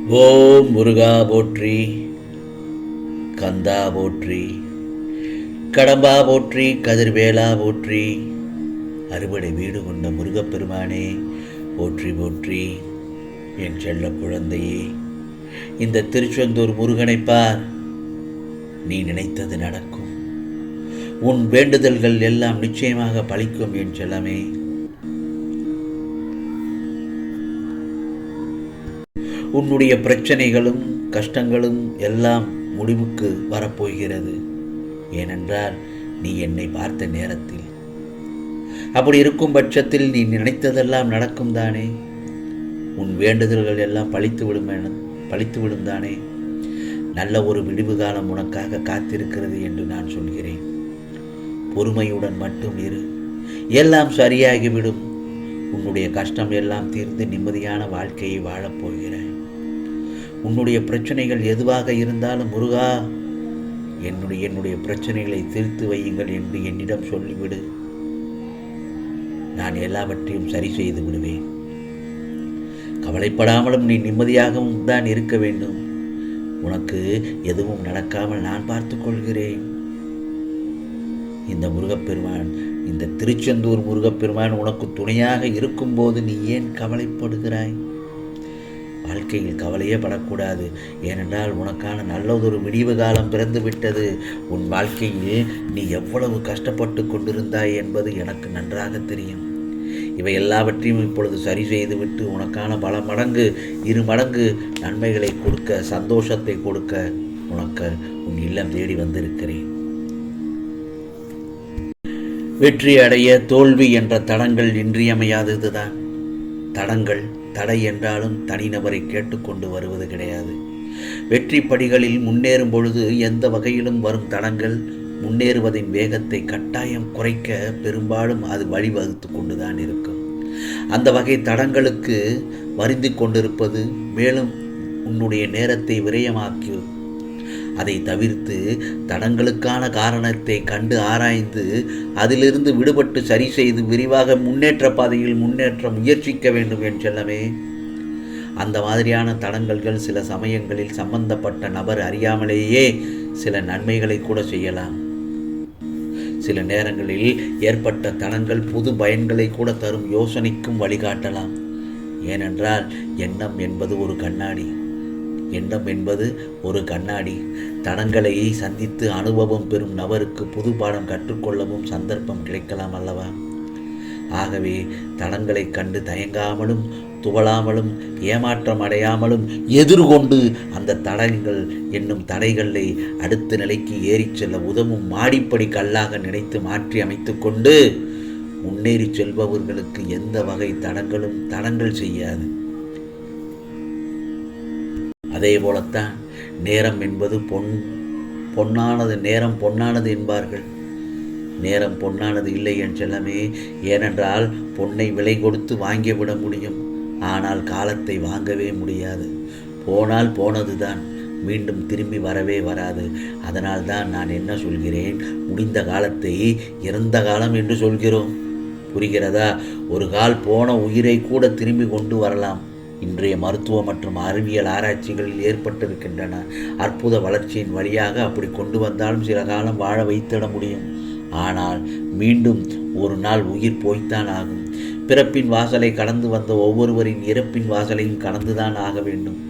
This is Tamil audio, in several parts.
ஓம் முருகா போற்றி, கந்தா போற்றி, கடம்பா போற்றி, கதிர்வேலா போற்றி, அறுபடை வீடு கொண்ட முருகப்பெருமானே போற்றி போற்றி. என் செல்ல குழந்தையே, இந்த திருச்செந்தூர் முருகனை பார், நீ நினைத்தது நடக்கும். உன் வேண்டுதல்கள் எல்லாம் நிச்சயமாக பலிக்கும் என் செல்லமே. உன்னுடைய பிரச்சனைகளும் கஷ்டங்களும் எல்லாம் முடிவுக்கு வரப்போகிறது. ஏனென்றால் நீ என்னை பார்த்த நேரத்தில், அப்படி இருக்கும் பட்சத்தில் நீ நினைத்ததெல்லாம் நடக்கும் தானே. உன் வேண்டுதல்கள் எல்லாம் பலித்துவிடும் தானே. நல்ல ஒரு விடிவு காலம் உனக்காக காத்திருக்கிறது என்று நான் சொல்கிறேன். பொறுமையுடன் மட்டும் இரு, எல்லாம் சரியாகிவிடும். உன்னுடைய கஷ்டம் எல்லாம் தீர்ந்து நிம்மதியான வாழ்க்கையை வாழப்போகிறாய். உன்னுடைய பிரச்சனைகள் எதுவாக இருந்தாலும், முருகா என்னுடைய பிரச்சனைகளை தீர்த்து வையுங்கள் என்று என்னிடம் சொல்லிவிடு. நான் எல்லாவற்றையும் சரி செய்து விடுவேன். கவலைப்படாமலும் நீ நிம்மதியாகவும் தான் இருக்க வேண்டும். உனக்கு எதுவும் நடக்காமல் நான் பார்த்துக் கொள்கிறேன். இந்த முருகப்பெருமான், இந்த திருச்செந்தூர் முருகப்பெருமான் உனக்கு துணையாக இருக்கும்போது நீ ஏன் கவலைப்படுகிறாய்? வாழ்க்கையில் கவலையே படக்கூடாது. ஏனென்றால் உனக்கான நல்லதொரு விடிவு காலம் பிறந்து விட்டது. உன் வாழ்க்கையில் நீ எவ்வளவு கஷ்டப்பட்டு கொண்டிருந்தாய் என்பது எனக்கு நன்றாக தெரியும். இவை எல்லாவற்றையும் இப்பொழுது சரி செய்துவிட்டு உனக்கான பல மடங்கு 2 மடங்கு நன்மைகளை கொடுக்க, சந்தோஷத்தை கொடுக்க உனக்கு உன் இல்லம் தேடி வந்திருக்கிறேன். வெற்றி அடைய தோல்வி என்ற தடங்கள் இன்றியமையாததுதான். தடை என்றாலும் தனிநபரை கேட்டுக்கொண்டு வருவது கிடையாது. வெற்றி படிகளில் முன்னேறும் பொழுது எந்த வகையிலும் வரும் தடங்கள் முன்னேறுவதின் வேகத்தை கட்டாயம் குறைக்க பெரும்பாலும் அது வழிவகுத்து கொண்டுதான் இருக்கும். அந்த வகை தடங்களுக்கு வருந்தி கொண்டிருப்பது மேலும் உன்னுடைய நேரத்தை விரயமாக்கி, அதை தவிர்த்து தடங்களுக்கான காரணத்தை கண்டு ஆராய்ந்து அதிலிருந்து விடுபட்டு சரி செய்து விரிவாக முன்னேற்ற பாதையில் முன்னேற்ற முயற்சிக்க வேண்டும் என் செல்லமே. அந்த மாதிரியான தடங்கல்கள் சில சமயங்களில் சம்பந்தப்பட்ட நபர் அறியாமலேயே சில நன்மைகளை கூட செய்யலாம். சில நேரங்களில் ஏற்பட்ட தடங்கள் புது பயன்களை கூட தரும் யோசனைக்கும் வழிகாட்டலாம். ஏனென்றால் எண்ணம் என்பது ஒரு கண்ணாடி. தடங்களை சந்தித்து அனுபவம் பெறும் நபருக்கு புது பாடம் கற்றுக்கொள்ளவும் சந்தர்ப்பம் கிடைக்கலாம் அல்லவா? ஆகவே தடங்களை கண்டு தயங்காமலும் துவளாமலும் ஏமாற்றம் அடையாமலும் எதிர்கொண்டு அந்த தடங்கள் என்னும் தடைகளை அடுத்த நிலைக்கு ஏறிச் செல்ல உதவும் மாடிப்படி கல்லாக நினைத்து மாற்றி அமைத்து கொண்டு முன்னேறி செல்பவர்களுக்கு எந்த வகை தடங்கள் செய்யாது. அதே போலத்தான் நேரம் என்பது நேரம் பொன்னானது என்பார்கள். நேரம் பொன்னானது இல்லை என் செல்லமே. ஏனென்றால் பொன்னை விலை கொடுத்து வாங்கிவிட முடியும், ஆனால் காலத்தை வாங்கவே முடியாது. போனால் போனதுதான், மீண்டும் திரும்பி வரவே வராது. அதனால்தான் நான் என்ன சொல்கிறேன், முடிந்த காலத்தை இறந்த காலம் என்று சொல்கிறோம். புரிகிறதா? ஒரு கால் போன உயிரை கூட திரும்பி கொண்டு வரலாம். இன்றைய மருத்துவ மற்றும் அறிவியல் ஆராய்ச்சிகளில் ஏற்பட்டிருக்கின்றன. அற்புத வளர்ச்சியின் வழியாக அப்படி கொண்டு வந்தாலும் சில காலம் வாழ வைத்திட முடியும். ஆனால் மீண்டும் ஒரு நாள் உயிர் போய்த்தான் ஆகும். பிறப்பின் வாசலை கடந்து வந்த ஒவ்வொருவரின் இறப்பின் வாசலையும் கடந்துதான் ஆக வேண்டும்.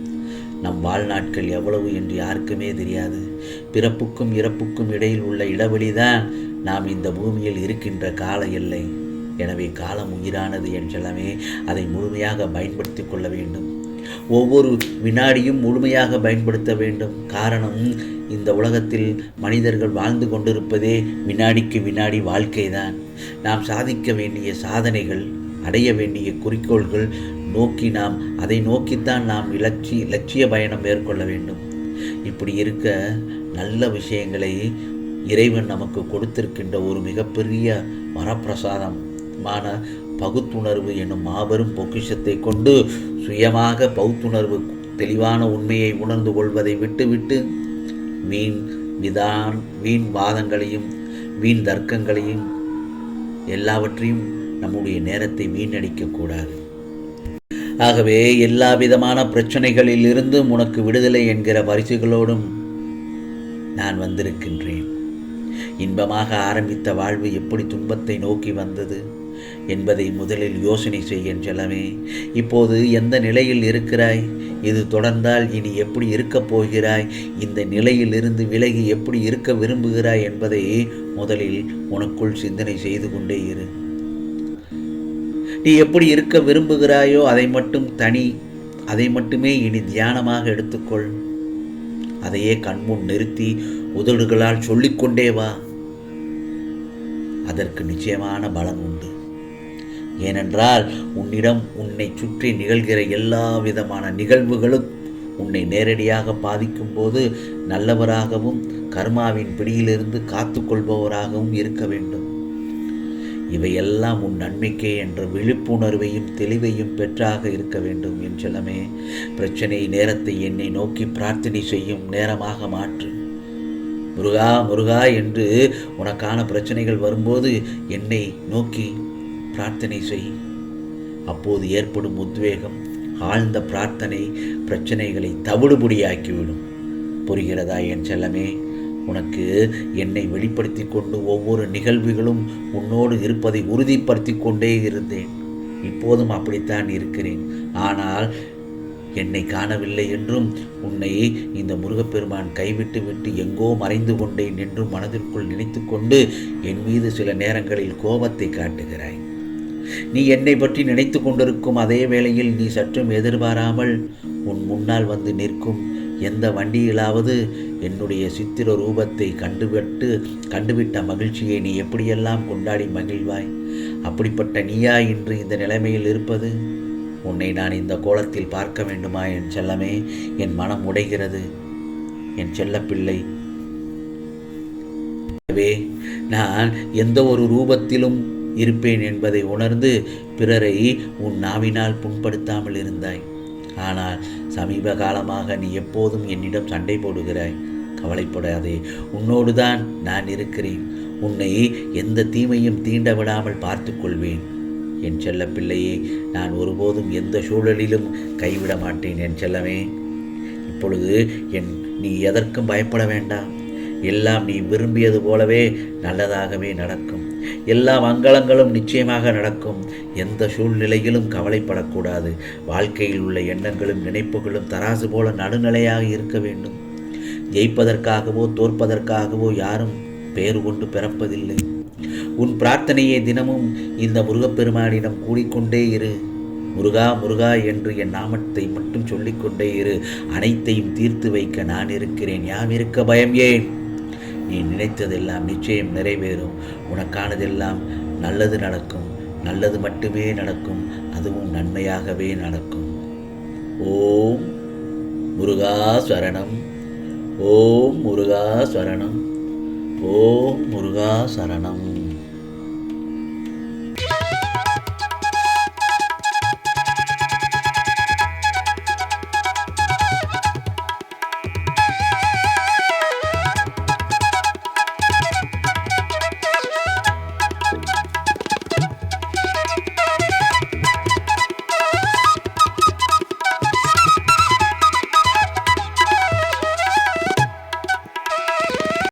நம் வாழ்நாட்கள் எவ்வளவு என்று யாருக்குமே தெரியாது. பிறப்புக்கும் இறப்புக்கும் இடையில் உள்ள இடைவெளிதான் நாம் இந்த பூமியில் இருக்கின்ற கால எல்லை. எனவே காலம் உயிரானது என் செல்லமே. அதை முழுமையாக பயன்படுத்தி கொள்ள வேண்டும். ஒவ்வொரு வினாடியும் முழுமையாக பயன்படுத்த வேண்டும். காரணம், இந்த உலகத்தில் மனிதர்கள் வாழ்ந்து கொண்டிருப்பதே வினாடிக்கு வினாடி வாழ்க்கைதான். நாம் சாதிக்க வேண்டிய சாதனைகள், அடைய வேண்டிய குறிக்கோள்கள் அதை நோக்கித்தான் நாம் லட்சிய பயணம் மேற்கொள்ள வேண்டும். இப்படி இருக்க நல்ல விஷயங்களை இறைவன் நமக்கு கொடுத்திருக்கின்ற ஒரு மிகப்பெரிய வரப்பிரசாதமான பகுத்துணர்வு என்னும் மாபெரும் பொக்கிஷத்தை கொண்டு சுயமாக பகுத்துணர்வு தெளிவான உண்மையை உணர்ந்து கொள்வதை விட்டுவிட்டு வீண் வாதங்களையும் வீண் தர்க்கங்களையும் எல்லாவற்றையும் நம்முடைய நேரத்தை வீணடிக்கக்கூடாது. ஆகவே எல்லா விதமான பிரச்சனைகளில் இருந்தும் உனக்கு விடுதலை என்கிற பரிசுகளோடும் நான் வந்திருக்கின்றேன். இன்பமாக ஆரம்பித்த வாழ்வு எப்படி துன்பத்தை நோக்கி வந்தது என்பதை முதலில் யோசனை செய்ய செல்லமே. இப்போது எந்த நிலையில் இருக்கிறாய்? இது தொடர்ந்தால் இனி எப்படி இருக்கப் போகிறாய்? இந்த நிலையிலிருந்து விலகி எப்படி இருக்க விரும்புகிறாய் என்பதை முதலில் உனக்குள் சிந்தனை செய்து கொண்டே இரு. நீ எப்படி இருக்க விரும்புகிறாயோ அதை மட்டுமே இனி தியானமாக எடுத்துக்கொள். அதையே கண்முன் நிறுத்தி உதடுகளால் சொல்லிக்கொண்டே வா. அதற்கு நிச்சயமான பலன் உண்டு. ஏனென்றால் உன்னிடம் உன்னை சுற்றி நிகழ்கிற எல்லா விதமான நிகழ்வுகளும் உன்னை நேரடியாக பாதிக்கும் போது நல்லவராகவும் கர்மாவின் பிடியிலிருந்து காத்து கொள்பவராகவும் இருக்க வேண்டும். இவையெல்லாம் உன் நன்மைக்கே என்ற விழிப்புணர்வையும் தெளிவையும் பெற்றாக இருக்க வேண்டும். என் செல்லமே, பிரச்சனை நேரத்தை என்னை நோக்கி பிரார்த்தனை செய்யும் நேரமாக மாற்று. முருகா முருகா என்று உனக்கான பிரச்சனைகள் வரும்போது என்னை நோக்கி பிரார்த்தனை செய். அப்போது ஏற்படும் உத்வேகம், ஆழ்ந்த பிரார்த்தனை பிரச்சனைகளை தவிடுபடியாக்கிவிடும். புரிகிறதா என் செல்லமே? உனக்கு என்னை வெளிப்படுத்தி கொண்டு ஒவ்வொரு நிகழ்வுகளும் உன்னோடு இருப்பதை உறுதிப்படுத்தி கொண்டே இருந்தேன். இப்போதும் அப்படித்தான் இருக்கிறேன். ஆனால் என்னை காணவில்லை என்றும் உன்னை இந்த முருகப்பெருமான் கைவிட்டு விட்டு எங்கோ மறைந்து கொண்டேன் என்றும் மனதிற்குள் நினைத்து கொண்டு என் மீது சில நேரங்களில் கோபத்தை காட்டுகிறாய். நீ என்னை பற்றி நினைத்து கொண்டிருக்கும் அதே வேளையில் நீ சற்றும் எதிர்பாராமல் உன் முன்னால் வந்து நிற்கும் எந்த வண்டியிலாவது என்னுடைய சித்திர ரூபத்தை கண்டுவிட்ட மகிழ்ச்சியை நீ எப்படியெல்லாம் கொண்டாடி மகிழ்வாய். அப்படிப்பட்ட நீயா இன்று இந்த நிலைமையில் இருப்பது? உன்னை நான் இந்த கோலத்தில் பார்க்க வேண்டுமா என் செல்லமே? என் மனம் உடைகிறது என் செல்லப்பிள்ளை. நான் எந்த ஒரு ரூபத்திலும் இருப்பேன் என்பதை உணர்ந்து பிறரை உன் நாவினால் புண்படுத்தாமல் இருந்தாய். ஆனால் சமீப காலமாக நீ எப்போதும் என்னிடம் சண்டை போடுகிறாய். கவலைப்படாதே, உன்னோடுதான் நான் இருக்கிறேன். உன்னை எந்த தீமையும் தீண்ட விடாமல் பார்த்து கொள்வேன். என் செல்ல பிள்ளையே, நான் ஒருபோதும் எந்த சூழலிலும் கைவிட மாட்டேன் என் செல்லமே. இப்பொழுது நீ எதற்கும் பயப்பட வேண்டாம். எல்லாம் நீ விரும்பியது போலவே நல்லதாகவே நடக்கும். எல்லா மங்களங்களும் நிச்சயமாக நடக்கும். எந்த சூழ்நிலையிலும் கவலைப்படக்கூடாது. வாழ்க்கையில் உள்ள எண்ணங்களும் நினைப்புகளும் தராசு போல நடுநிலையாக இருக்க வேண்டும். ஜெயிப்பதற்காகவோ தோற்பதற்காகவோ யாரும் பெயர் கொண்டு பிறப்பதில்லை. உன் பிரார்த்தனையை தினமும் இந்த முருகப்பெருமானிடம் கூடிக்கொண்டே இரு. முருகா முருகா என்று என் நாமத்தை மட்டும் சொல்லிக்கொண்டே இரு. அனைத்தையும் தீர்த்து வைக்க நான் இருக்கிறேன். யாம் இருக்க பயம் ஏன்? நீ நினைத்ததெல்லாம் நிச்சயம் நிறைவேறும். உனக்கானதெல்லாம் நல்லது நடக்கும். நல்லது மட்டுமே நடக்கும். அதுவும் நன்மையாகவே நடக்கும். ஓம் முருகா சரணம். ஓம் முருகா சரணம். ஓம் முருகா சரணம்.